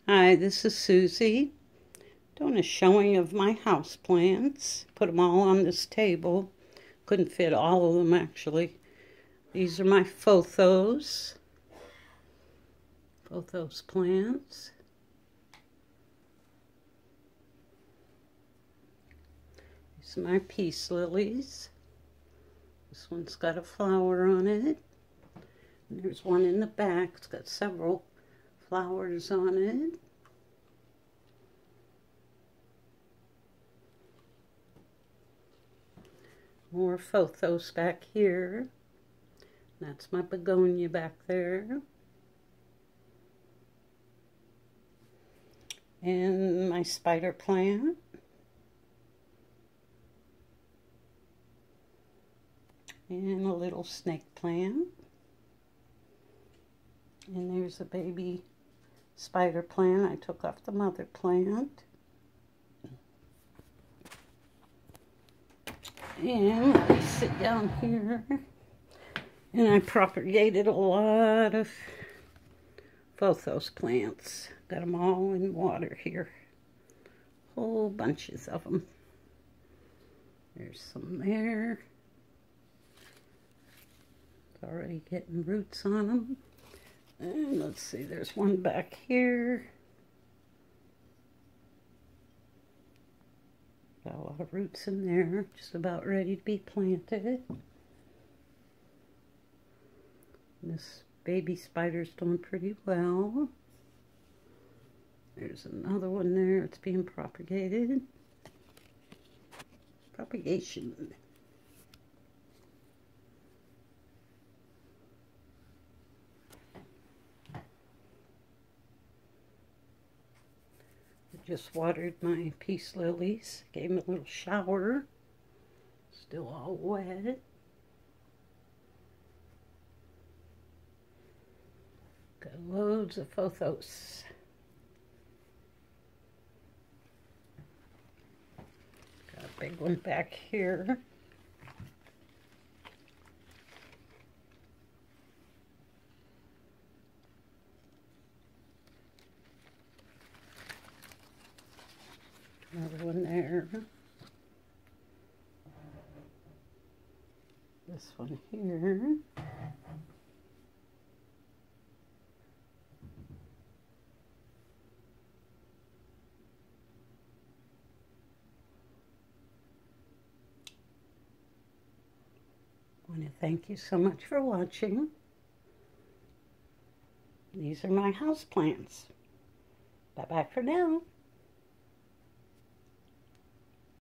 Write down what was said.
Hi, this is Susie, doing a showing of my house plants. Put them all on this table. Couldn't fit all of them actually. These are my photos plants. These are my peace lilies. This one's got a flower on it. And there's one in the back. It's got several flowers on it. More photos back here. That's my begonia back there. And my spider plant. And a little snake plant. And there's a baby spider plant. I took off the mother plant. And let me sit down here. And I propagated a lot of photos plants. Got them all in water here. Whole bunches of them. There's some there. It's already getting roots on them. And let's see, there's one back here. Got a lot of roots in there, just about ready to be planted. This baby spider's doing pretty well. There's another one there, it's being propagated. Propagation. Just watered my peace lilies, gave them a little shower, still all wet. Got loads of photos. Got a big one back here. Another one there. This one here. I want to thank you so much for watching. These are my house plants. Bye-bye for now.